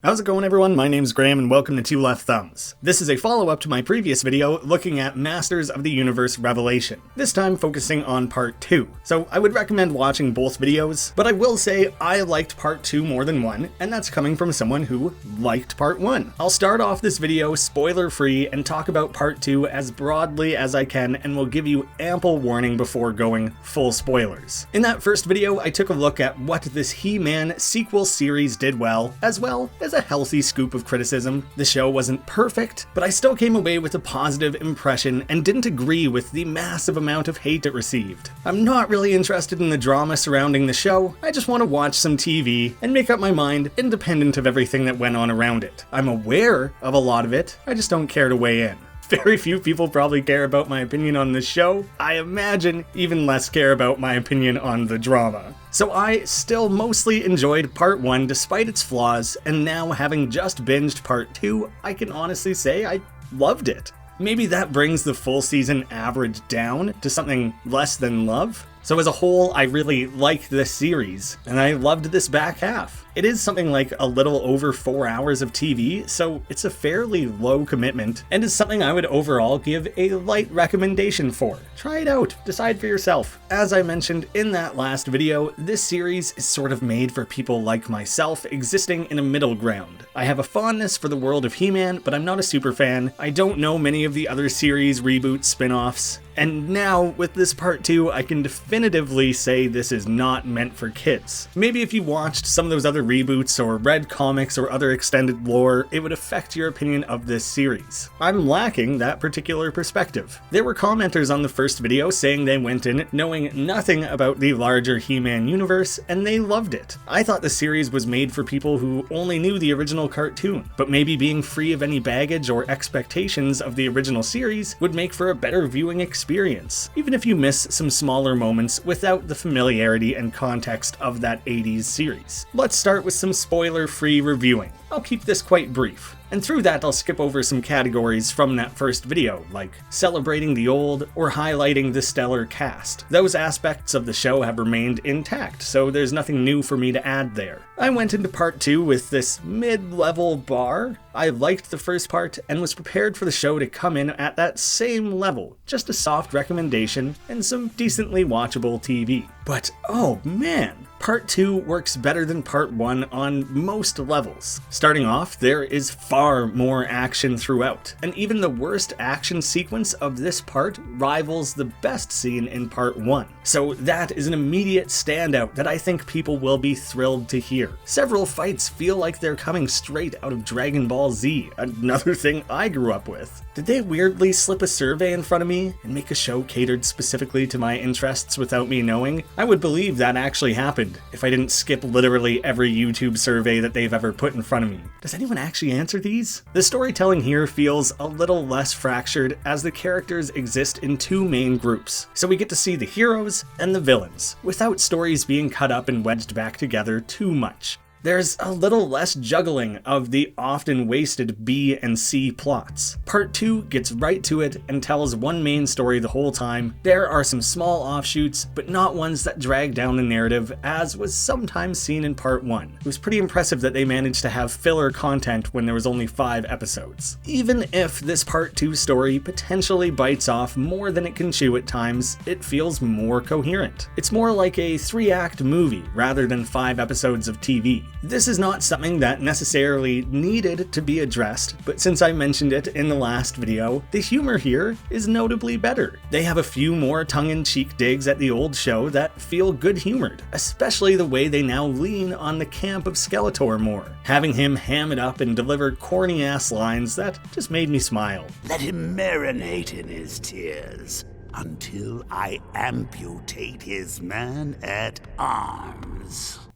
How's it going, everyone? My name's Graham and welcome to Two Left Thumbs. This is a follow-up to my previous video looking at Masters of the Universe Revelation, this time focusing on part 2. So I would recommend watching both videos, but I will say I liked part 2 more than 1, and that's coming from someone who liked part 1. I'll start off this video spoiler-free and talk about part 2 as broadly as I can, and will give you ample warning before going full spoilers. In that first video, I took a look at what this He-Man sequel series did well as a healthy scoop of criticism. The show wasn't perfect, but I still came away with a positive impression and didn't agree with the massive amount of hate it received. I'm not really interested in the drama surrounding the show, I just want to watch some TV and make up my mind independent of everything that went on around it. I'm aware of a lot of it, I just don't care to weigh in. Very few people probably care about my opinion on this show. I imagine even less care about my opinion on the drama. So I still mostly enjoyed part 1 despite its flaws, and now having just binged part 2, I can honestly say I loved it. Maybe that brings the full season average down to something less than love. So as a whole, I really like this series, and I loved this back half. It is something like a little over 4 hours of TV, so it's a fairly low commitment, and is something I would overall give a light recommendation for. Try it out, decide for yourself. As I mentioned in that last video, this series is sort of made for people like myself, existing in a middle ground. I have a fondness for the world of He-Man, but I'm not a super fan. I don't know many of the other series, reboots, spin-offs. And now, with this part 2, I can definitively say this is not meant for kids. Maybe if you watched some of those other reboots or read comics or other extended lore, it would affect your opinion of this series. I'm lacking that particular perspective. There were commenters on the first video saying they went in knowing nothing about the larger He-Man universe, and they loved it. I thought the series was made for people who only knew the original cartoon, but maybe being free of any baggage or expectations of the original series would make for a better viewing experience, even if you miss some smaller moments without the familiarity and context of that 80s series. Let's start with some spoiler-free reviewing. I'll keep this quite brief. And through that, I'll skip over some categories from that first video, like celebrating the old or highlighting the stellar cast. Those aspects of the show have remained intact, so there's nothing new for me to add there. I went into part 2 with this mid-level bar. I liked the first part and was prepared for the show to come in at that same level, just a soft recommendation and some decently watchable TV. But oh man! Part 2 works better than Part 1 on most levels. Starting off, there is far more action throughout, and even the worst action sequence of this part rivals the best scene in Part 1. So that is an immediate standout that I think people will be thrilled to hear. Several fights feel like they're coming straight out of Dragon Ball Z, another thing I grew up with. Did they weirdly slip a survey in front of me and make a show catered specifically to my interests without me knowing? I would believe that actually happened if I didn't skip literally every YouTube survey that they've ever put in front of me. Does anyone actually answer these? The storytelling here feels a little less fractured as the characters exist in two main groups, so we get to see the heroes and the villains, without stories being cut up and wedged back together too much. There's a little less juggling of the often wasted B and C plots. Part 2 gets right to it and tells one main story the whole time. There are some small offshoots, but not ones that drag down the narrative, as was sometimes seen in Part 1. It was pretty impressive that they managed to have filler content when there was only 5 episodes. Even if this Part 2 story potentially bites off more than it can chew at times, it feels more coherent. It's more like a 3-act movie rather than 5 episodes of TV. This is not something that necessarily needed to be addressed, but since I mentioned it in the last video, the humor here is notably better. They have a few more tongue-in-cheek digs at the old show that feel good-humored, especially the way they now lean on the camp of Skeletor more, having him ham it up and deliver corny-ass lines that just made me smile. Let him marinate in his tears until I amputate his man-at-arms.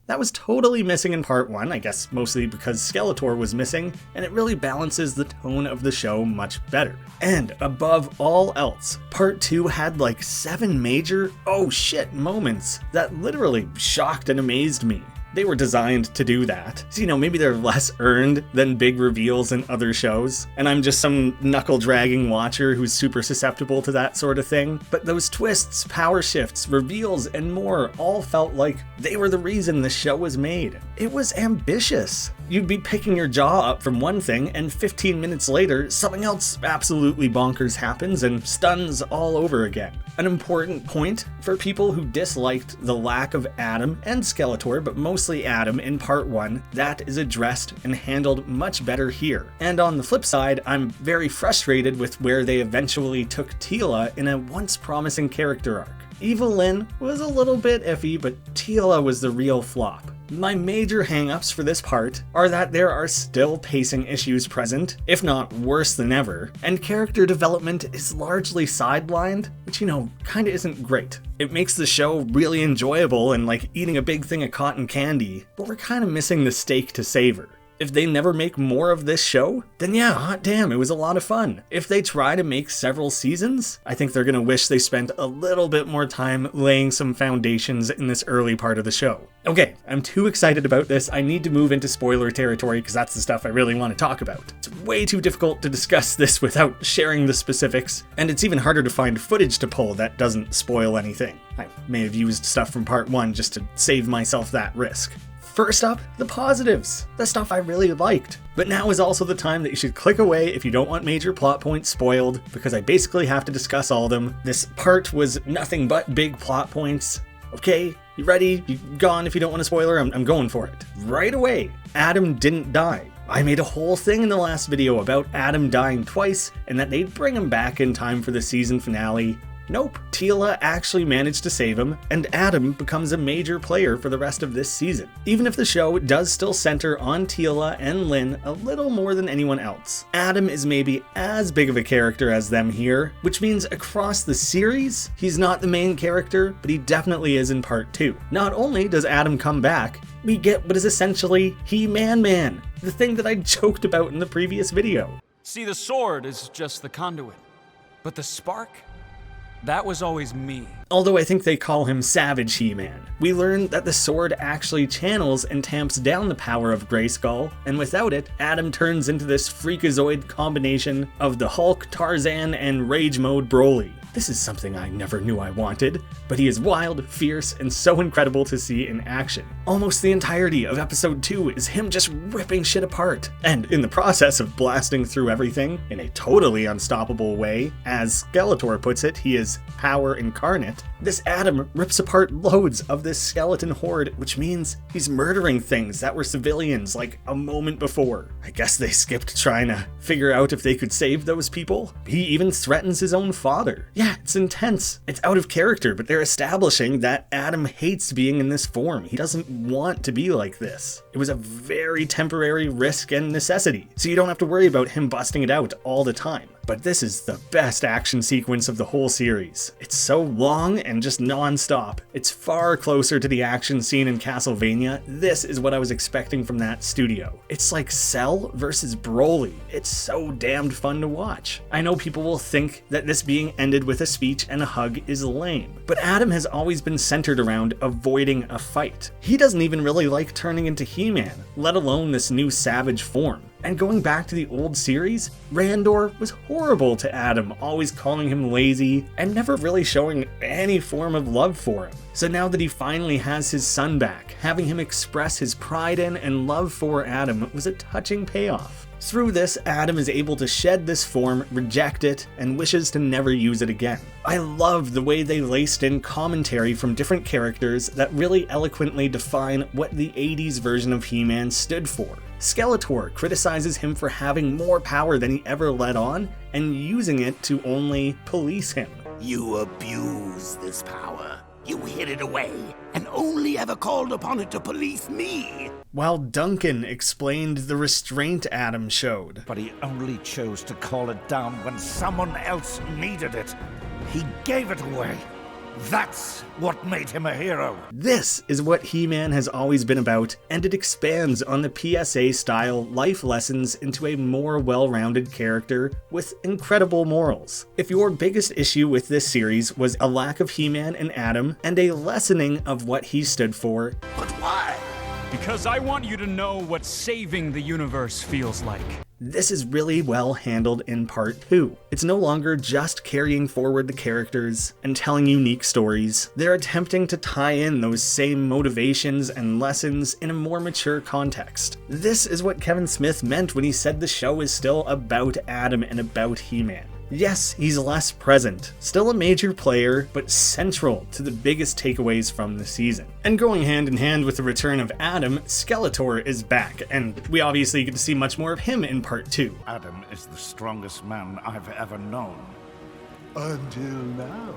That was totally missing in Part 1, I guess mostly because Skeletor was missing, and it really balances the tone of the show much better. And above all else, Part 2 had like 7 major oh shit moments that literally shocked and amazed me. They were designed to do that. So, maybe they're less earned than big reveals in other shows, and I'm just some knuckle-dragging watcher who's super susceptible to that sort of thing. But those twists, power shifts, reveals, and more all felt like they were the reason the show was made. It was ambitious. You'd be picking your jaw up from one thing, and 15 minutes later, something else absolutely bonkers happens and stuns all over again. An important point for people who disliked the lack of Adam and Skeletor, but mostly Adam in part 1, that is addressed and handled much better here. And on the flip side, I'm very frustrated with where they eventually took Teela in a once promising character arc. Evil Lyn was a little bit iffy, but Teela was the real flop. My major hangups for this part are that there are still pacing issues present, if not worse than ever, and character development is largely sidelined, which, kinda isn't great. It makes the show really enjoyable and like eating a big thing of cotton candy, but we're kinda missing the steak to savor. If they never make more of this show, then yeah, hot damn, it was a lot of fun. If they try to make several seasons, I think they're gonna wish they spent a little bit more time laying some foundations in this early part of the show. Okay, I'm too excited about this. I need to move into spoiler territory because that's the stuff I really want to talk about. It's way too difficult to discuss this without sharing the specifics, and it's even harder to find footage to pull that doesn't spoil anything. I may have used stuff from part 1 just to save myself that risk. First up, the positives, the stuff I really liked. But now is also the time that you should click away if you don't want major plot points spoiled, because I basically have to discuss all of them. This part was nothing but big plot points. Okay, you ready? You gone if you don't want a spoiler? I'm going for it. Right away, Adam didn't die. I made a whole thing in the last video about Adam dying twice, and that they'd bring him back in time for the season finale. Nope, Teela actually managed to save him, and Adam becomes a major player for the rest of this season. Even if the show does still center on Teela and Lyn a little more than anyone else, Adam is maybe as big of a character as them here, which means across the series, he's not the main character, but he definitely is in part 2. Not only does Adam come back, we get what is essentially He-Man Man, the thing that I joked about in the previous video. See, the sword is just the conduit, but the spark? That was always me. Although I think they call him Savage He-Man. We learn that the sword actually channels and tamps down the power of Grayskull, and without it, Adam turns into this freakazoid combination of the Hulk, Tarzan, and Rage Mode Broly. This is something I never knew I wanted, but he is wild, fierce, and so incredible to see in action. Almost the entirety of episode 2 is him just ripping shit apart, and in the process of blasting through everything in a totally unstoppable way, as Skeletor puts it, he is power incarnate. This Adam rips apart loads of this skeleton horde, which means he's murdering things that were civilians like a moment before. I guess they skipped trying to figure out if they could save those people. He even threatens his own father. Yeah, it's intense. It's out of character, but they're establishing that Adam hates being in this form. He doesn't want to be like this. It was a very temporary risk and necessity, so you don't have to worry about him busting it out all the time. But this is the best action sequence of the whole series. It's so long and just non-stop. It's far closer to the action scene in Castlevania. This is what I was expecting from that studio. It's like Cell versus Broly. It's so damned fun to watch. I know people will think that this being ended with a speech and a hug is lame, but Adam has always been centered around avoiding a fight. He doesn't even really like turning into He-Man, let alone this new savage form. And going back to the old series, Randor was horrible to Adam, always calling him lazy and never really showing any form of love for him. So now that he finally has his son back, having him express his pride in and love for Adam was a touching payoff. Through this, Adam is able to shed this form, reject it, and wishes to never use it again. I love the way they laced in commentary from different characters that really eloquently define what the 80s version of He-Man stood for. Skeletor criticizes him for having more power than he ever let on, and using it to only police him. You abuse this power. You hid it away, and only ever called upon it to police me. While Duncan explained the restraint Adam showed. But he only chose to call it down when someone else needed it. He gave it away. That's what made him a hero. This is what He-Man has always been about, and it expands on the PSA-style life lessons into a more well-rounded character with incredible morals. If your biggest issue with this series was a lack of He-Man and Adam, and a lessening of what he stood for, But why? Because I want you to know what saving the universe feels like. This is really well handled in part 2. It's no longer just carrying forward the characters and telling unique stories. They're attempting to tie in those same motivations and lessons in a more mature context. This is what Kevin Smith meant when he said the show is still about Adam and about He-Man. Yes, he's less present, still a major player, but central to the biggest takeaways from the season. And going hand in hand with the return of Adam, Skeletor is back, and we obviously get to see much more of him in part 2. Adam is the strongest man I've ever known. Until now.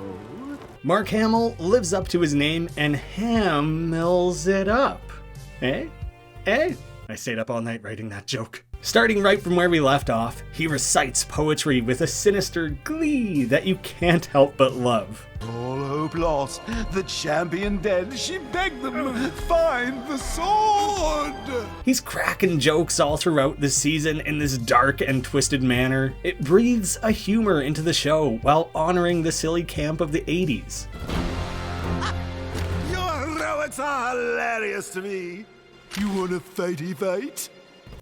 Mark Hamill lives up to his name and Hamills it up. Eh? I stayed up all night writing that joke. Starting right from where we left off, he recites poetry with a sinister glee that you can't help but love. All hope lost, the champion dead, she begged them, find the sword! He's cracking jokes all throughout the season in this dark and twisted manner. It breathes a humor into the show while honoring the silly camp of the 80s. Your heroics are hilarious to me. You want a fighty fight?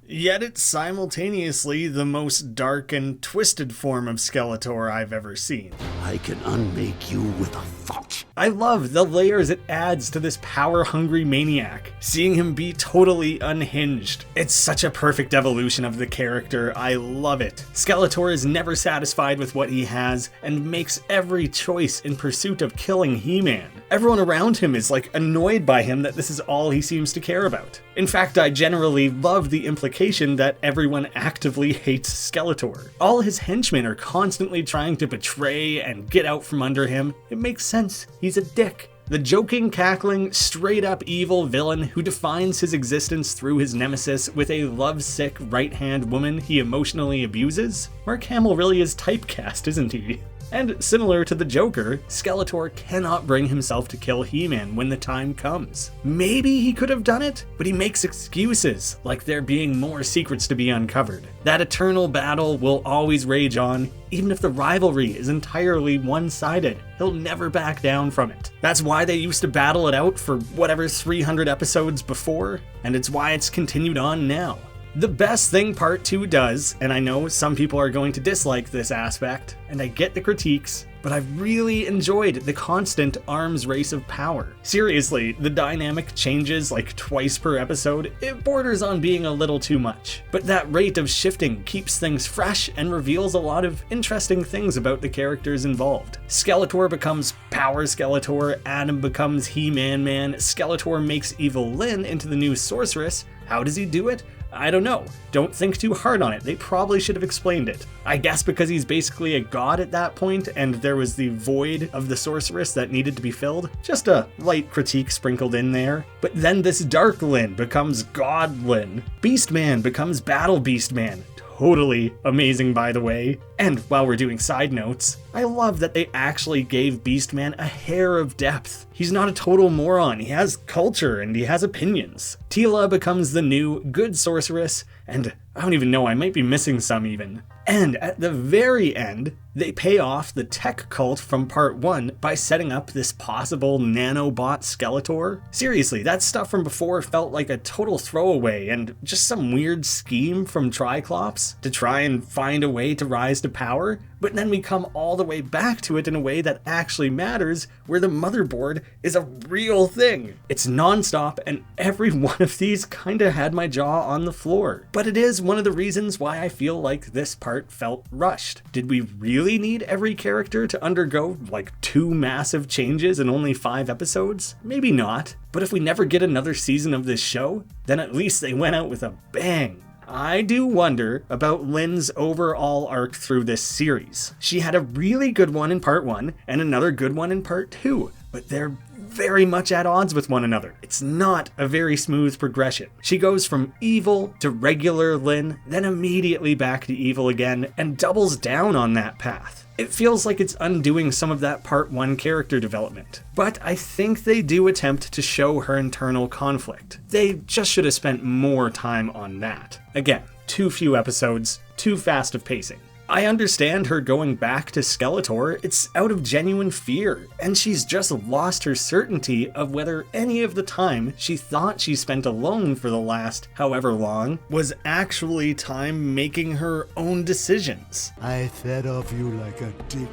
Yet it's simultaneously the most dark and twisted form of Skeletor I've ever seen. I can unmake you with a thought. I love the layers it adds to this power-hungry maniac, seeing him be totally unhinged. It's such a perfect evolution of the character, I love it. Skeletor is never satisfied with what he has, and makes every choice in pursuit of killing He-Man. Everyone around him is annoyed by him that this is all he seems to care about. In fact, I generally love the implication that everyone actively hates Skeletor. All his henchmen are constantly trying to betray and get out from under him. It makes sense. He's a dick. The joking, cackling, straight-up evil villain who defines his existence through his nemesis with a lovesick right-hand woman he emotionally abuses? Mark Hamill really is typecast, isn't he? And similar to the Joker, Skeletor cannot bring himself to kill He-Man when the time comes. Maybe he could have done it, but he makes excuses, like there being more secrets to be uncovered. That eternal battle will always rage on, even if the rivalry is entirely one-sided. He'll never back down from it. That's why they used to battle it out for whatever 300 episodes before, and it's why it's continued on now. The best thing part 2 does, and I know some people are going to dislike this aspect, and I get the critiques, but I've really enjoyed the constant arms race of power. Seriously, the dynamic changes twice per episode. It borders on being a little too much. But that rate of shifting keeps things fresh and reveals a lot of interesting things about the characters involved. Skeletor becomes Power Skeletor, Adam becomes He-Man Man, Skeletor makes Evil Lyn into the new sorceress. How does he do it? I don't know. Don't think too hard on it. They probably should have explained it. I guess because he's basically a god at that point, and there was the void of the sorceress that needed to be filled. Just a light critique sprinkled in there. But then this Dark Lyn becomes God Lyn. Beastman becomes Battle Beastman. Totally amazing, by the way. And while we're doing side notes, I love that they actually gave Beastman a hair of depth. He's not a total moron, he has culture and he has opinions. Teela becomes the new good sorceress, and I don't even know, I might be missing some even. And at the very end, they pay off the tech cult from part 1 by setting up this possible nanobot Skeletor. Seriously, that stuff from before felt like a total throwaway and just some weird scheme from Triclops to try and find a way to rise to power. But then we come all the way back to it in a way that actually matters, where the motherboard is a real thing. It's non-stop, and every one of these kinda had my jaw on the floor. But it is one of the reasons why I feel like this part felt rushed. Did we really need every character to undergo 2 massive changes in only 5 episodes? Maybe not. But if we never get another season of this show, then at least they went out with a bang. I do wonder about Lyn's overall arc through this series. She had a really good one in part 1 and another good one in part 2, but they're very much at odds with one another. It's not a very smooth progression. She goes from evil to regular Lyn, then immediately back to evil again, and doubles down on that path. It feels like it's undoing some of that part 1 character development. But I think they do attempt to show her internal conflict. They just should have spent more time on that. Again, too few episodes, too fast of pacing. I understand her going back to Skeletor, it's out of genuine fear, and she's just lost her certainty of whether any of the time she thought she spent alone for the last however long was actually time making her own decisions. I fed off you like a dick,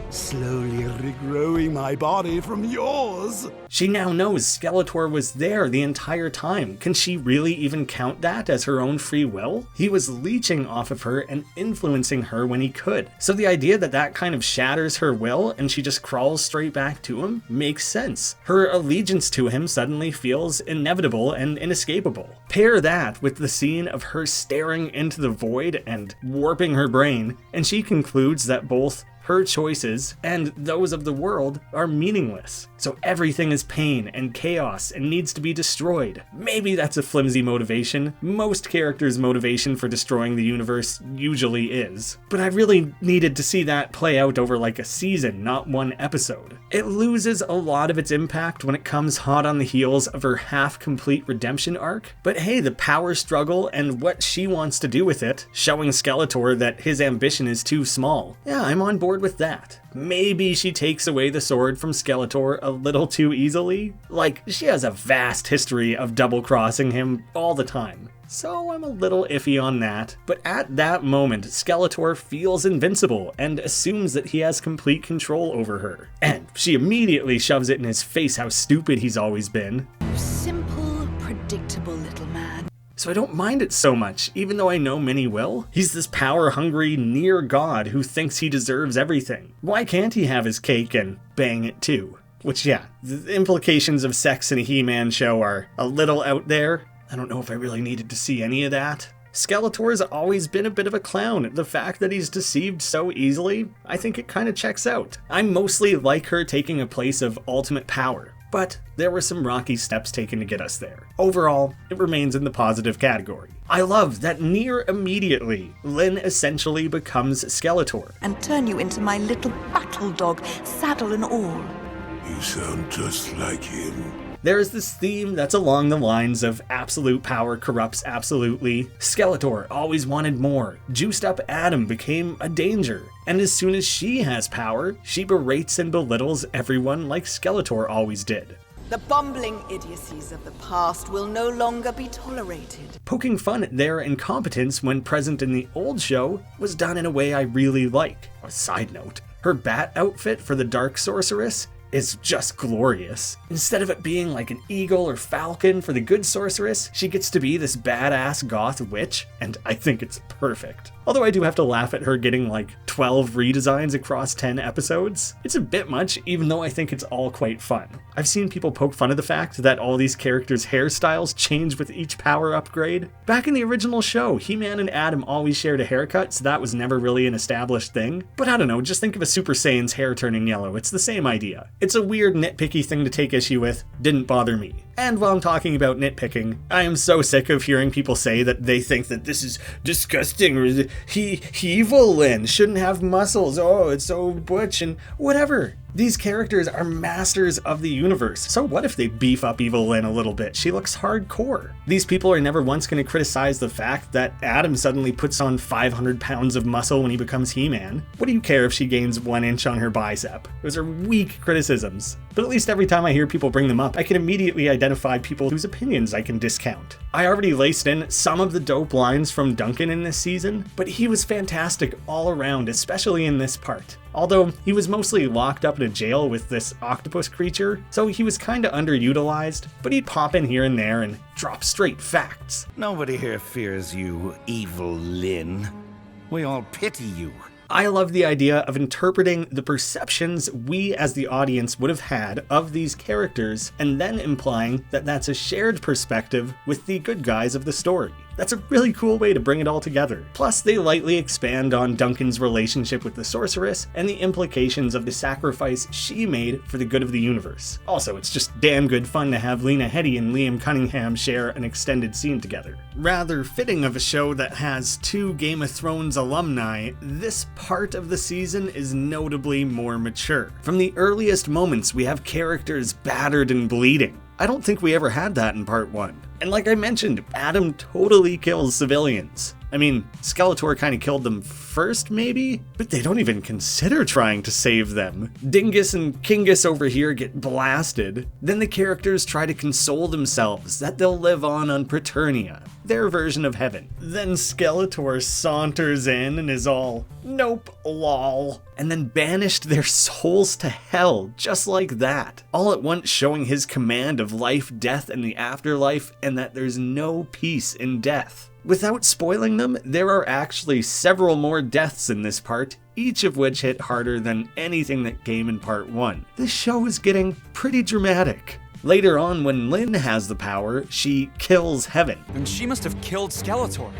slowly regrowing my body from yours. She now knows Skeletor was there the entire time. Can she really even count that as her own free will? He was leeching off of her and influencing her when he could. So the idea that that kind of shatters her will and she just crawls straight back to him makes sense. Her allegiance to him suddenly feels inevitable and inescapable. Pair that with the scene of her staring into the void and warping her brain, and she concludes that both her choices and those of the world are meaningless. So everything is pain and chaos and needs to be destroyed. Maybe that's a flimsy motivation. Most characters' motivation for destroying the universe usually is. But I really needed to see that play out over like a season, not one episode. It loses a lot of its impact when it comes hot on the heels of her half-complete redemption arc. But hey, the power struggle and what she wants to do with it, showing Skeletor that his ambition is too small. Yeah, I'm on board with that. Maybe she takes away the sword from Skeletor a little too easily. Like, she has a vast history of double-crossing him all the time. So I'm a little iffy on that. But at that moment, Skeletor feels invincible and assumes that he has complete control over her. And she immediately shoves it in his face how stupid he's always been. Simple, predictable little man. So I don't mind it so much, even though I know many will. He's this power-hungry near god who thinks he deserves everything. Why can't he have his cake and bang it too? Which, yeah, the implications of sex in a He-Man show are a little out there. I don't know if I really needed to see any of that. Skeletor's always been a bit of a clown. The fact that he's deceived so easily, I think it kind of checks out. I mostly like her taking a place of ultimate power, but there were some rocky steps taken to get us there. Overall, it remains in the positive category. I love that near immediately, Lynn essentially becomes Skeletor. And turn you into my little battle dog, saddle and all. You sound just like him. There is this theme that's along the lines of absolute power corrupts absolutely. Skeletor always wanted more. Juiced up Adam became a danger. And as soon as she has power, she berates and belittles everyone like Skeletor always did. The bumbling idiocies of the past will no longer be tolerated. Poking fun at their incompetence when present in the old show was done in a way I really like. A side note, her bat outfit for the Dark Sorceress is just glorious. Instead of it being like an eagle or falcon for the good sorceress, she gets to be this badass goth witch, and I think it's perfect. Although I do have to laugh at her getting like 12 redesigns across 10 episodes. It's a bit much, even though I think it's all quite fun. I've seen people poke fun of the fact that all these characters' hairstyles change with each power upgrade. Back in the original show, He-Man and Adam always shared a haircut, so that was never really an established thing. But I don't know, just think of a Super Saiyan's hair turning yellow. It's the same idea. It's a weird nitpicky thing to take issue with. Didn't bother me. And while I'm talking about nitpicking, I am so sick of hearing people say that they think that this is disgusting or evil Lynn shouldn't have muscles. Oh, it's so butch and whatever. These characters are masters of the universe. So what if they beef up Evil Lynn a little bit? She looks hardcore. These people are never once going to criticize the fact that Adam suddenly puts on 500 pounds of muscle when he becomes He-Man. What do you care if she gains 1 inch on her bicep? Those are weak criticisms. But at least every time I hear people bring them up, I can immediately identify people whose opinions I can discount. I already laced in some of the dope lines from Duncan in this season, but he was fantastic all around, especially in this part. Although he was mostly locked up in a jail with this octopus creature, so he was kinda underutilized, but he'd pop in here and there and drop straight facts. Nobody here fears you, evil Lynn. We all pity you. I love the idea of interpreting the perceptions we as the audience would have had of these characters and then implying that that's a shared perspective with the good guys of the story. That's a really cool way to bring it all together. Plus, they lightly expand on Duncan's relationship with the sorceress and the implications of the sacrifice she made for the good of the universe. Also, it's just damn good fun to have Lena Headey and Liam Cunningham share an extended scene together. Rather fitting of a show that has 2 Game of Thrones alumni, this part of the season is notably more mature. From the earliest moments, we have characters battered and bleeding. I don't think we ever had that in part 1. And like I mentioned, Adam totally kills civilians. I mean, Skeletor kinda killed them first, maybe? But they don't even consider trying to save them. Dingus and Kingus over here get blasted. Then the characters try to console themselves that they'll live on Preternia, their version of heaven. Then Skeletor saunters in and is all, nope, lol, and then banished their souls to hell just like that, all at once showing his command of life, death, and the afterlife, and that there's no peace in death. Without spoiling them, there are actually several more deaths in this part, each of which hit harder than anything that came in part 1. This show is getting pretty dramatic. Later on, when Lynn has the power, she kills Heaven. Then she must have killed Skeletor.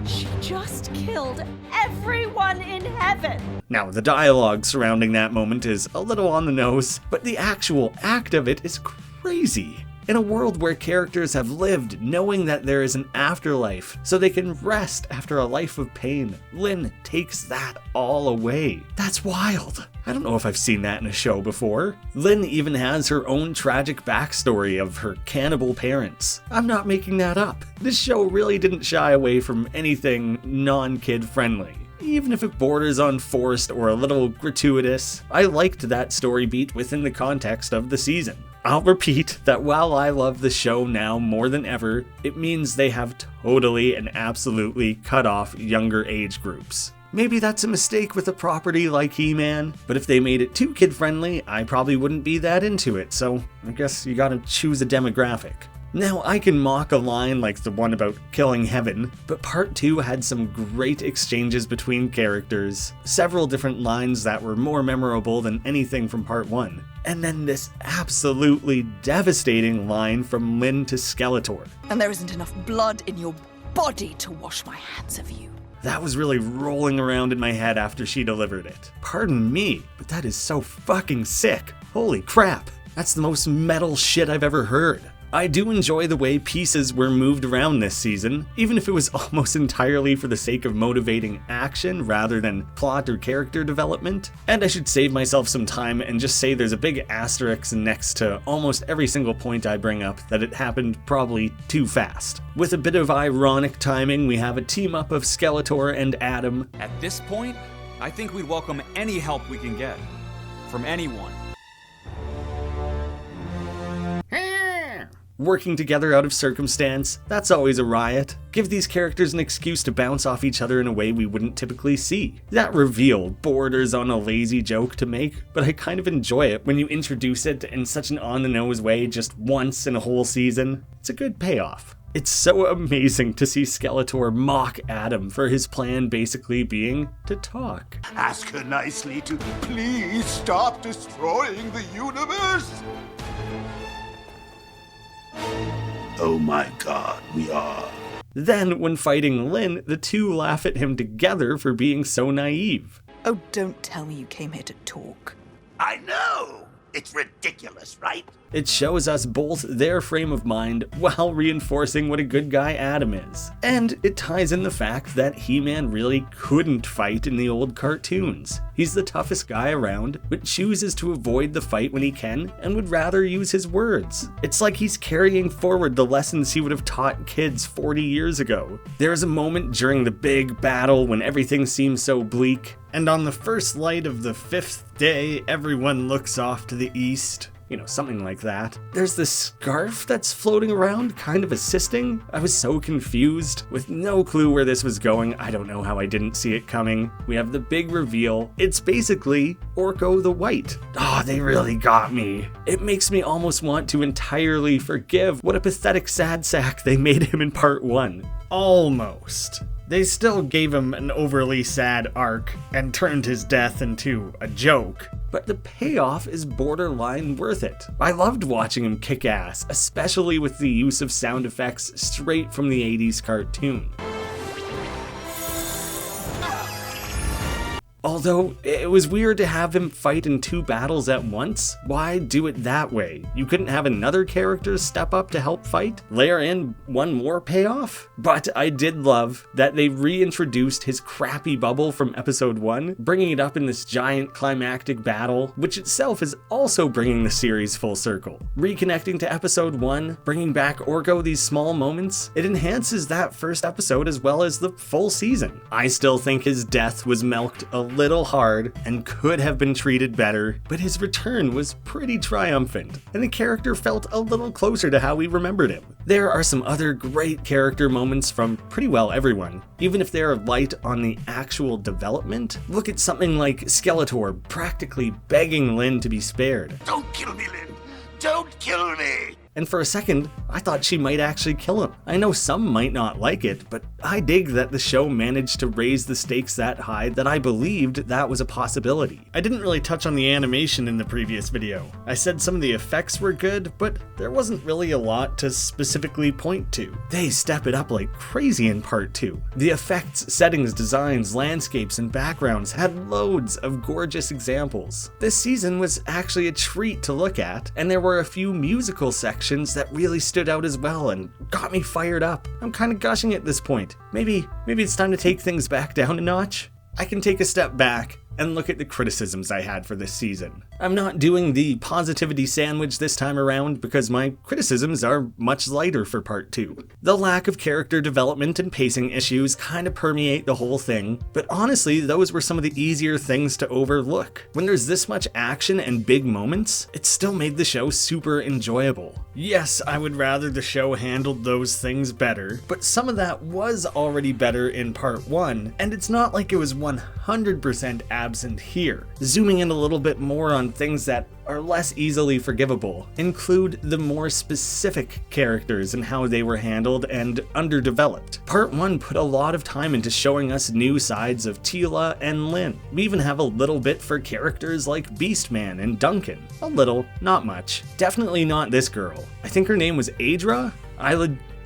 She just killed everyone in heaven! Now, the dialogue surrounding that moment is a little on the nose, but the actual act of it is crazy. In a world where characters have lived knowing that there is an afterlife, so they can rest after a life of pain, Lynn takes that all away. That's wild. I don't know if I've seen that in a show before. Lynn even has her own tragic backstory of her cannibal parents. I'm not making that up. This show really didn't shy away from anything non-kid friendly. Even if it borders on forced or a little gratuitous, I liked that story beat within the context of the season. I'll repeat that while I love the show now more than ever, it means they have totally and absolutely cut off younger age groups. Maybe that's a mistake with a property like He-Man, but if they made it too kid-friendly, I probably wouldn't be that into it, so I guess you gotta choose a demographic. Now, I can mock a line like the one about killing Heaven, but part 2 had some great exchanges between characters, several different lines that were more memorable than anything from part 1, and then this absolutely devastating line from Lynn to Skeletor. And there isn't enough blood in your body to wash my hands of you. That was really rolling around in my head after she delivered it. Pardon me, but that is so fucking sick. Holy crap, that's the most metal shit I've ever heard. I do enjoy the way pieces were moved around this season, even if it was almost entirely for the sake of motivating action rather than plot or character development. And I should save myself some time and just say there's a big asterisk next to almost every single point I bring up that it happened probably too fast. With a bit of ironic timing, we have a team up of Skeletor and Adam. At this point, I think we'd welcome any help we can get. From anyone. Working together out of circumstance, that's always a riot. Give these characters an excuse to bounce off each other in a way we wouldn't typically see. That reveal borders on a lazy joke to make, but I kind of enjoy it when you introduce it in such an on-the-nose way just once in a whole season. It's a good payoff. It's so amazing to see Skeletor mock Adam for his plan basically being to talk. Ask her nicely to please stop destroying the universe. Oh my god, we are. Then, when fighting Lynn, the two laugh at him together for being so naive. Oh, don't tell me you came here to talk. I know! It's ridiculous, right? It shows us both their frame of mind while reinforcing what a good guy Adam is. And it ties in the fact that He-Man really couldn't fight in the old cartoons. He's the toughest guy around, but chooses to avoid the fight when he can and would rather use his words. It's like he's carrying forward the lessons he would have taught kids 40 years ago. There is a moment during the big battle when everything seems so bleak, and on the first light of the 5th day, everyone looks off to the east. You know, something like that. There's this scarf that's floating around, kind of assisting. I was so confused, with no clue where this was going. I don't know how I didn't see it coming. We have the big reveal. It's basically Orko the White. Oh, they really got me. It makes me almost want to entirely forgive what a pathetic sad sack they made him in part 1. Almost. They still gave him an overly sad arc and turned his death into a joke, but the payoff is borderline worth it. I loved watching him kick ass, especially with the use of sound effects straight from the 80s cartoon. Although, it was weird to have him fight in 2 battles at once. Why do it that way? You couldn't have another character step up to help fight? Layer in one more payoff? But I did love that they reintroduced his crappy bubble from episode 1, bringing it up in this giant climactic battle, which itself is also bringing the series full circle. Reconnecting to episode 1, bringing back Orko these small moments, it enhances that first episode as well as the full season. I still think his death was milked a little hard and could have been treated better, but his return was pretty triumphant, and the character felt a little closer to how we remembered him. There are some other great character moments from pretty well everyone, even if they are light on the actual development. Look at something like Skeletor practically begging Lynn to be spared. Don't kill me, Lynn! Don't kill me! And for a second, I thought she might actually kill him. I know some might not like it, but I dig that the show managed to raise the stakes that high that I believed that was a possibility. I didn't really touch on the animation in the previous video. I said some of the effects were good, but there wasn't really a lot to specifically point to. They step it up like crazy in part 2. The effects, settings, designs, landscapes, and backgrounds had loads of gorgeous examples. This season was actually a treat to look at, and there were a few musical sections that really stood out as well and got me fired up. I'm kind of gushing at this point. Maybe it's time to take things back down a notch. I can take a step back and look at the criticisms I had for this season. I'm not doing the positivity sandwich this time around because my criticisms are much lighter for part 2. The lack of character development and pacing issues kind of permeate the whole thing, but honestly, those were some of the easier things to overlook. When there's this much action and big moments, it still made the show super enjoyable. Yes, I would rather the show handled those things better, but some of that was already better in part 1, and it's not like it was 100% absent here. Zooming in a little bit more on things that are less easily forgivable include the more specific characters and how they were handled and underdeveloped. Part 1 put a lot of time into showing us new sides of Teela and Lynn. We even have a little bit for characters like Beastman and Duncan. A little, not much. Definitely not this girl. I think her name was Adra?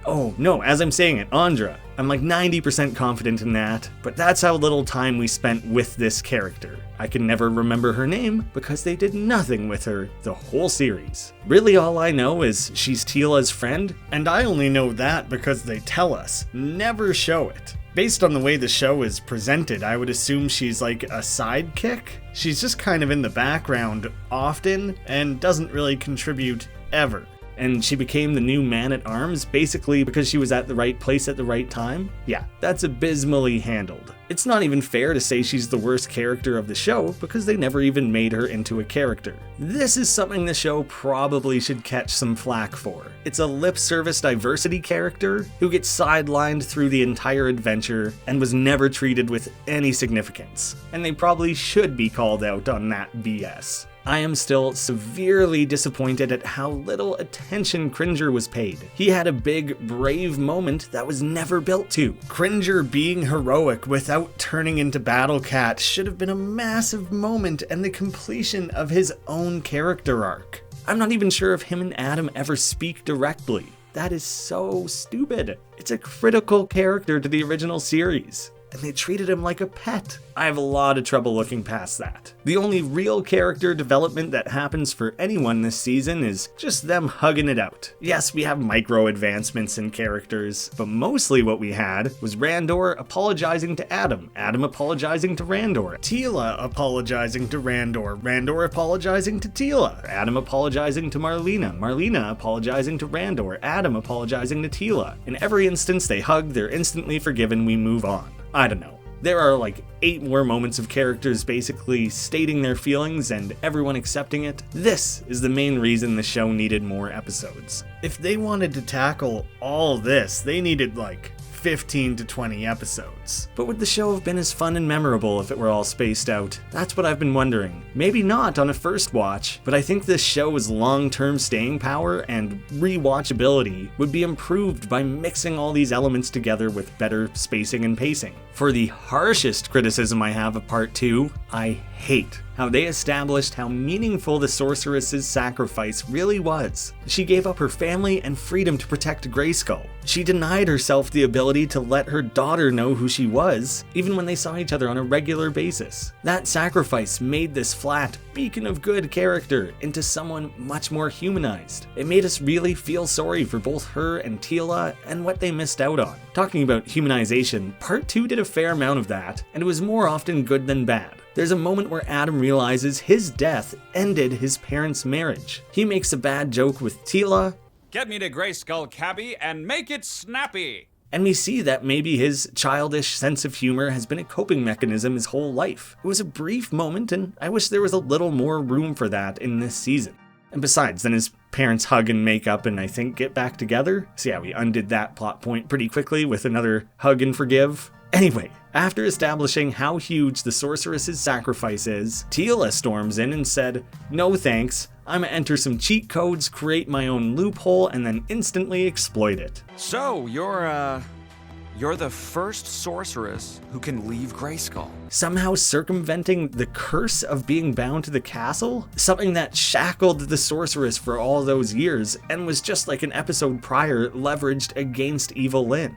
Oh no, as I'm saying it, Andra. I'm like 90% confident in that, but that's how little time we spent with this character. I can never remember her name because they did nothing with her the whole series. Really all I know is she's Teela's friend, and I only know that because they tell us, never show it. Based on the way the show is presented, I would assume she's like a sidekick. She's just kind of in the background often and doesn't really contribute ever. And she became the new man-at-arms basically because she was at the right place at the right time? Yeah, that's abysmally handled. It's not even fair to say she's the worst character of the show because they never even made her into a character. This is something the show probably should catch some flack for. It's a lip service diversity character who gets sidelined through the entire adventure and was never treated with any significance. And they probably should be called out on that BS. I am still severely disappointed at how little attention Cringer was paid. He had a big, brave moment that was never built to. Cringer being heroic without turning into Battle Cat should have been a massive moment and the completion of his own character arc. I'm not even sure if him and Adam ever speak directly. That is so stupid. It's a critical character to the original series, and they treated him like a pet. I have a lot of trouble looking past that. The only real character development that happens for anyone this season is just them hugging it out. Yes, we have micro advancements in characters, but mostly what we had was Randor apologizing to Adam, Adam apologizing to Randor, Teela apologizing to Randor, Randor apologizing to Teela, Adam apologizing to Marlena, Marlena apologizing to Randor, Adam apologizing to Teela. In every instance they hug, they're instantly forgiven, we move on. I don't know. There are like 8 more moments of characters basically stating their feelings and everyone accepting it. This is the main reason the show needed more episodes. If they wanted to tackle all this, they needed like 15 to 20 episodes. But would the show have been as fun and memorable if it were all spaced out? That's what I've been wondering. Maybe not on a first watch, but I think this show's long-term staying power and rewatchability would be improved by mixing all these elements together with better spacing and pacing. For the harshest criticism I have of part 2, I hate how they established how meaningful the sorceress's sacrifice really was. She gave up her family and freedom to protect Grayskull. She denied herself the ability to let her daughter know who she she was, even when they saw each other on a regular basis. That sacrifice made this flat, beacon of good character into someone much more humanized. It made us really feel sorry for both her and Tila and what they missed out on. Talking about humanization, Part 2 did a fair amount of that, and it was more often good than bad. There's a moment where Adam realizes his death ended his parents' marriage. He makes a bad joke with Tila, Get me to Grayskull, Cabby, and make it snappy! and we see that maybe his childish sense of humor has been a coping mechanism his whole life. It was a brief moment, and I wish there was a little more room for that in this season. And besides, then his parents hug and make up and I think get back together. So yeah, we undid that plot point pretty quickly with another hug and forgive. Anyway, after establishing how huge the sorceress's sacrifice is, Tila storms in and said, "No thanks, I'm gonna enter some cheat codes, create my own loophole, and then instantly exploit it." So, you're the first sorceress who can leave Grayskull. Somehow circumventing the curse of being bound to the castle? Something that shackled the sorceress for all those years and was just like an episode prior leveraged against evil Lynn.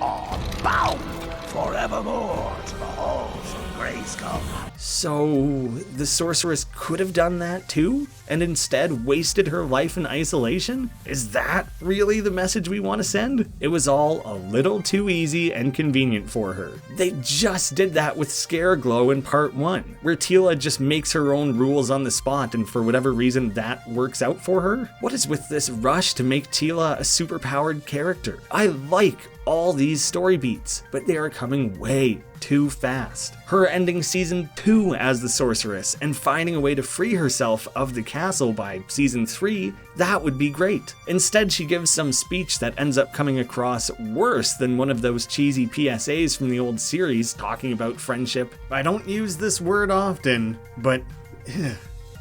Are bound forevermore to the halls of Grayskull. So, the sorceress could have done that too, and instead wasted her life in isolation? Is that really the message we want to send? It was all a little too easy and convenient for her. They just did that with Scareglow in Part 1, where Tila just makes her own rules on the spot and for whatever reason that works out for her. What is with this rush to make Tila a superpowered character? I like all these story beats, but they are coming way too fast. Her ending season 2 as the sorceress and finding a way to free herself of the castle by season 3, that would be great. Instead, she gives some speech that ends up coming across worse than one of those cheesy PSAs from the old series talking about friendship. I don't use this word often, but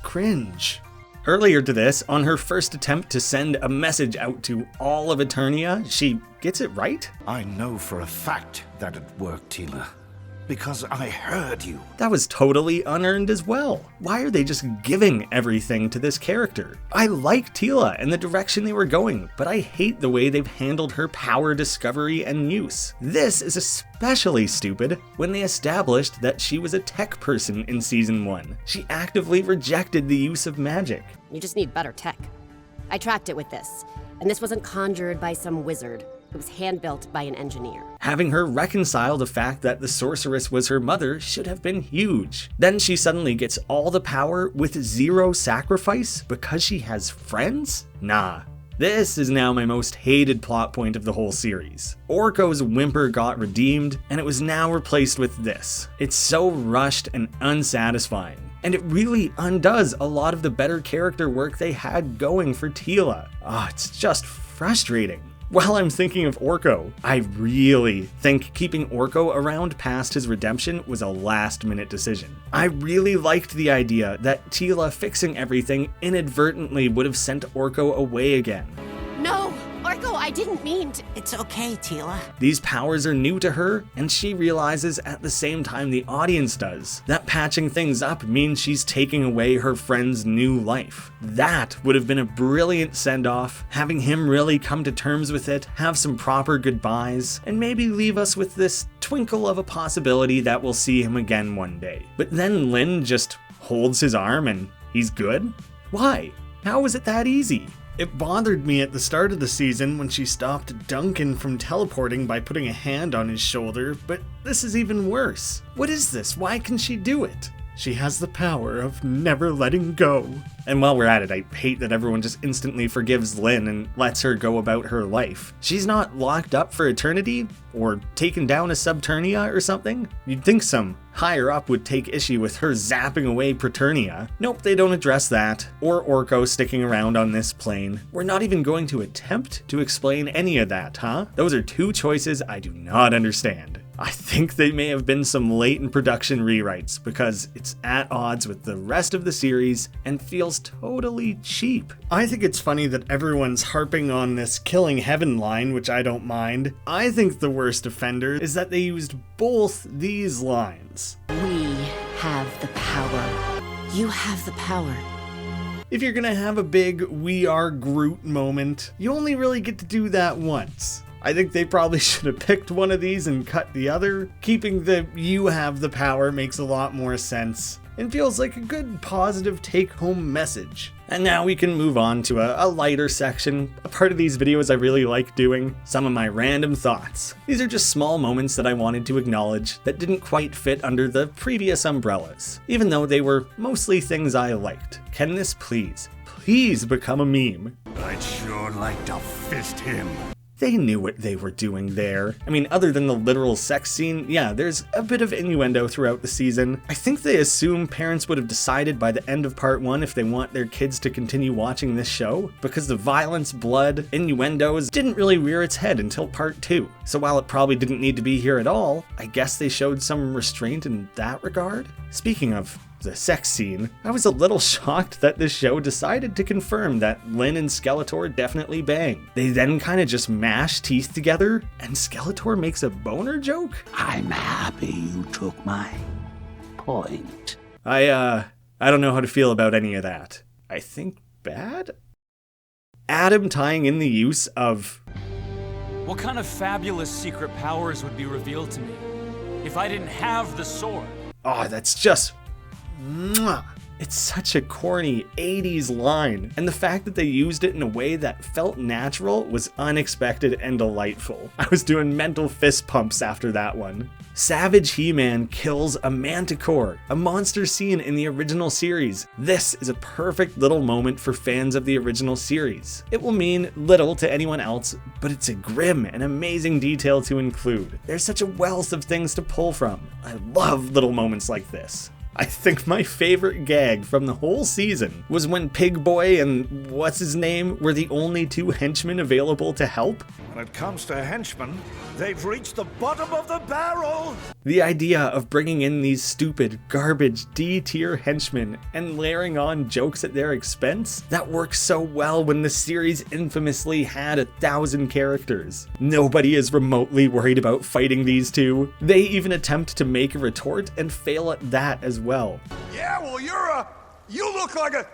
cringe. Earlier to this, on her first attempt to send a message out to all of Eternia, she gets it right? I know for a fact that it worked, Tila. Because I heard you. That was totally unearned as well. Why are they just giving everything to this character? I like Tila and the direction they were going, but I hate the way they've handled her power discovery and use. This is especially stupid when they established that she was a tech person in season 1. She actively rejected the use of magic. You just need better tech. I tracked it with this, and this wasn't conjured by some wizard. It was hand-built by an engineer. Having her reconcile the fact that the sorceress was her mother should have been huge. Then she suddenly gets all the power with zero sacrifice because she has friends? Nah. This is now my most hated plot point of the whole series. Orko's whimper got redeemed, and it was now replaced with this. It's so rushed and unsatisfying. And it really undoes a lot of the better character work they had going for Tila. It's just frustrating. While I'm thinking of Orko, I really think keeping Orko around past his redemption was a last-minute decision. I really liked the idea that Tila fixing everything inadvertently would have sent Orko away again. No! Orko, I didn't mean to. It's okay, Tila. These powers are new to her, and she realizes at the same time the audience does that patching things up means she's taking away her friend's new life. That would have been a brilliant send-off, having him really come to terms with it, have some proper goodbyes, and maybe leave us with this twinkle of a possibility that we'll see him again one day. But then Lynn just holds his arm and he's good? Why? How was it that easy? It bothered me at the start of the season when she stopped Duncan from teleporting by putting a hand on his shoulder, but this is even worse. What is this? Why can she do it? She has the power of never letting go. And while we're at it, I hate that everyone just instantly forgives Lynn and lets her go about her life. She's not locked up for eternity or taken down as Subternia or something. You'd think some higher up would take issue with her zapping away Preternia. Nope, they don't address that, or Orko sticking around on this plane. We're not even going to attempt to explain any of that, huh? Those are two choices I do not understand. I think they may have been some late in production rewrites because it's at odds with the rest of the series and feels totally cheap. I think it's funny that everyone's harping on this killing heaven line, which I don't mind. I think the worst offender is that they used both these lines. We have the power. You have the power. If you're gonna have a big "We Are Groot" moment, you only really get to do that once. I think they probably should have picked one of these and cut the other. Keeping the "you have the power" makes a lot more sense and feels like a good positive take-home message. And now we can move on to a lighter section, a part of these videos I really like doing, some of my random thoughts. These are just small moments that I wanted to acknowledge that didn't quite fit under the previous umbrellas, even though they were mostly things I liked. Can this please become a meme? I'd sure like to fist him. They knew what they were doing there. I mean, other than the literal sex scene, yeah, there's a bit of innuendo throughout the season. I think they assume parents would have decided by the end of part 1 if they want their kids to continue watching this show, because the violence, blood, innuendos didn't really rear its head until part 2. So while it probably didn't need to be here at all, I guess they showed some restraint in that regard. Speaking of the sex scene, I was a little shocked that this show decided to confirm that Lynn and Skeletor definitely bang. They then kind of just mash teeth together, and Skeletor makes a boner joke? I'm happy you took my point. I don't know how to feel about any of that. I think bad? Adam tying in the use of... What kind of fabulous secret powers would be revealed to me if I didn't have the sword? Oh, that's just... Mwah. It's such a corny 80s line, and the fact that they used it in a way that felt natural was unexpected and delightful. I was doing mental fist pumps after that one. Savage He-Man kills a Manticore, a monster seen in the original series. This is a perfect little moment for fans of the original series. It will mean little to anyone else, but it's a grim and amazing detail to include. There's such a wealth of things to pull from. I love little moments like this. I think my favorite gag from the whole season was when Pig Boy and what's his name were the only 2 henchmen available to help. When it comes to henchmen, they've reached the bottom of the barrel! The idea of bringing in these stupid, garbage, D-tier henchmen and layering on jokes at their expense, that works so well when the series infamously had 1,000 characters. Nobody is remotely worried about fighting these two. They even attempt to make a retort and fail at that as well. Yeah, well, you look like a...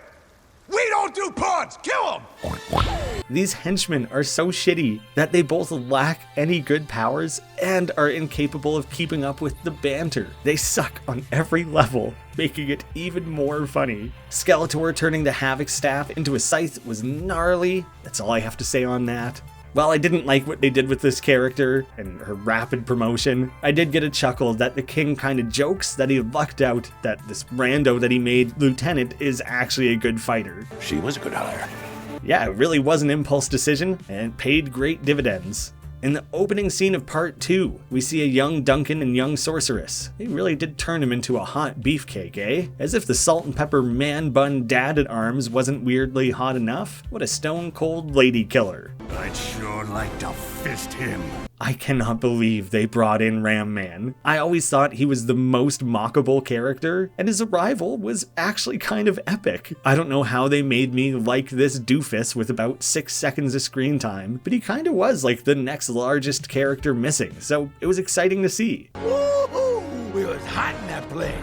We don't do puns! Kill him! These henchmen are so shitty that they both lack any good powers and are incapable of keeping up with the banter. They suck on every level, making it even more funny. Skeletor turning the Havoc staff into a scythe was gnarly. That's all I have to say on that. While I didn't like what they did with this character and her rapid promotion, I did get a chuckle that the king kind of jokes that he lucked out that this rando that he made lieutenant is actually a good fighter. She was a good hire. Yeah, it really was an impulse decision and it paid great dividends. In the opening scene of part 2, we see a young Duncan and young Sorceress. They really did turn him into a hot beefcake, eh? As if the salt and pepper man bun dad at arms wasn't weirdly hot enough. What a stone cold lady killer. I'd sure like to fist him. I cannot believe they brought in Ram Man. I always thought he was the most mockable character, and his arrival was actually kind of epic. I don't know how they made me like this doofus with about 6 seconds of screen time, but he kind of was like the next largest character missing, so it was exciting to see. Woohoo! We was hot in that plane.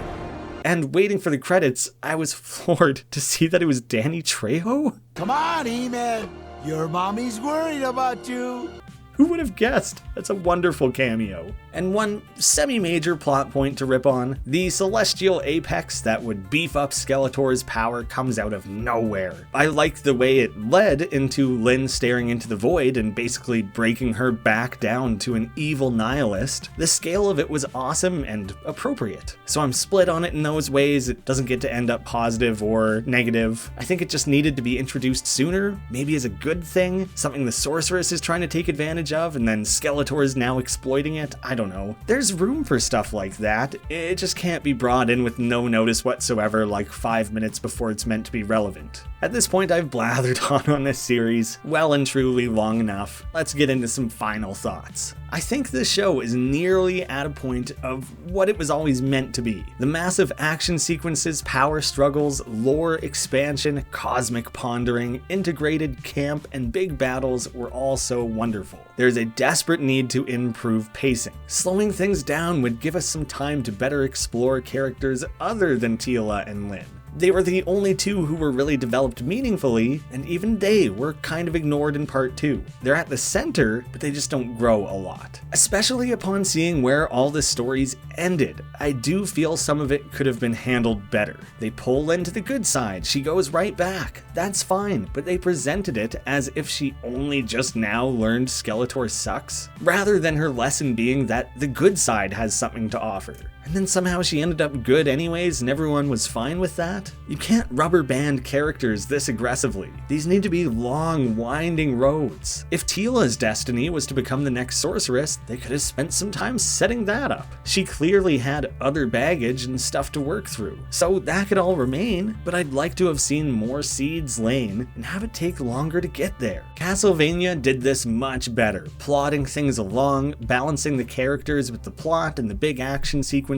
And waiting for the credits, I was floored to see that it was Danny Trejo. Come on, E-Man. Your mommy's worried about you. Who would have guessed? That's a wonderful cameo. And one semi-major plot point to rip on, the celestial apex that would beef up Skeletor's power comes out of nowhere. I like the way it led into Lynn staring into the void and basically breaking her back down to an evil nihilist. The scale of it was awesome and appropriate. So I'm split on it in those ways. It doesn't get to end up positive or negative. I think it just needed to be introduced sooner, maybe as a good thing, something the Sorceress is trying to take advantage of, and then Skeletor is now exploiting it. I don't know. There's room for stuff like that. It just can't be brought in with no notice whatsoever like 5 minutes before it's meant to be relevant. At this point, I've blathered on this series well and truly long enough. Let's get into some final thoughts. I think this show is nearly at a point of what it was always meant to be. The massive action sequences, power struggles, lore expansion, cosmic pondering, integrated camp, and big battles were all so wonderful. There's a desperate need to improve pacing. Slowing things down would give us some time to better explore characters other than Teela and Lynn. They were the only two who were really developed meaningfully, and even they were kind of ignored in part 2. They're at the center, but they just don't grow a lot. Especially upon seeing where all the stories ended, I do feel some of it could have been handled better. They pull into the good side, she goes right back. That's fine, but they presented it as if she only just now learned Skeletor sucks, rather than her lesson being that the good side has something to offer. And then somehow she ended up good anyways and everyone was fine with that? You can't rubber band characters this aggressively. These need to be long, winding roads. If Tila's destiny was to become the next sorceress, they could have spent some time setting that up. She clearly had other baggage and stuff to work through, so that could all remain, but I'd like to have seen more seeds lain and have it take longer to get there. Castlevania did this much better, plotting things along, balancing the characters with the plot and the big action sequences.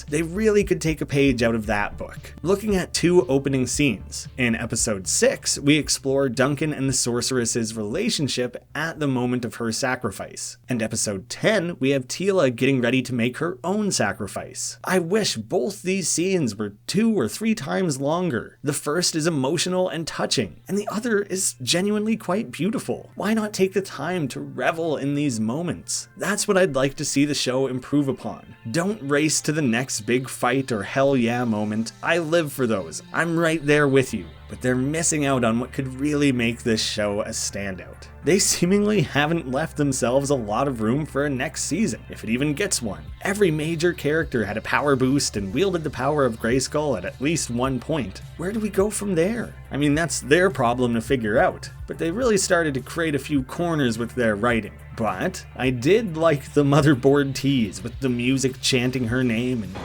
They really could take a page out of that book. Looking at 2 opening scenes. In episode 6, we explore Duncan and the sorceress's relationship at the moment of her sacrifice. And episode 10, we have Tila getting ready to make her own sacrifice. I wish both these scenes were 2 or 3 times longer. The first is emotional and touching, and the other is genuinely quite beautiful. Why not take the time to revel in these moments? That's what I'd like to see the show improve upon. Don't race to the next big fight or hell yeah moment. I live for those. I'm right there with you. But they're missing out on what could really make this show a standout. They seemingly haven't left themselves a lot of room for a next season, if it even gets one. Every major character had a power boost and wielded the power of Grayskull at least one point. Where do we go from there? I mean, that's their problem to figure out, but they really started to create a few corners with their writing. But I did like the motherboard tease with the music chanting her name and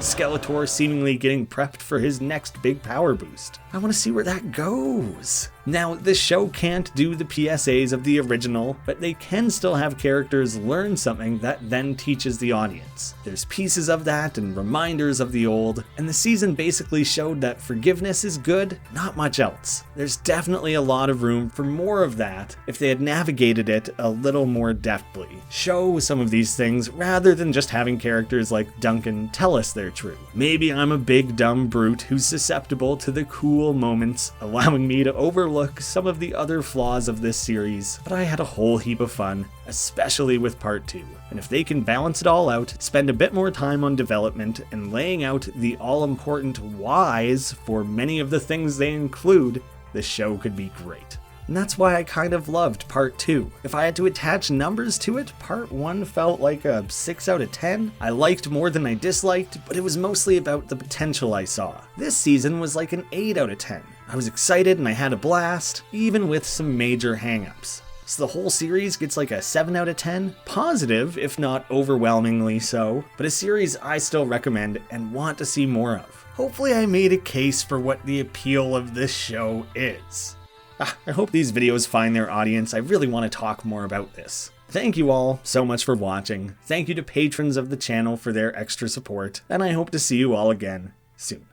Skeletor seemingly getting prepped for his next big power boost. I want to see where that goes. Now, this show can't do the PSAs of the original, but they can still have characters learn something that then teaches the audience. There's pieces of that and reminders of the old, and the season basically showed that forgiveness is good, not much else. There's definitely a lot of room for more of that if they had navigated it a little more deftly. Show some of these things rather than just having characters like Duncan tell us they're true. Maybe I'm a big dumb brute who's susceptible to the cool moments, allowing me to overlook some of the other flaws of this series, but I had a whole heap of fun, especially with part 2. And if they can balance it all out, spend a bit more time on development and laying out the all-important whys for many of the things they include, the show could be great. And that's why I kind of loved part 2. If I had to attach numbers to it, part 1 felt like a 6 out of 10. I liked more than I disliked, but it was mostly about the potential I saw. This season was like an 8 out of 10. I was excited and I had a blast, even with some major hangups. So the whole series gets like a 7 out of 10, positive if not overwhelmingly so, but a series I still recommend and want to see more of. Hopefully I made a case for what the appeal of this show is. I hope these videos find their audience. I really want to talk more about this. Thank you all so much for watching. Thank you to patrons of the channel for their extra support, and I hope to see you all again soon.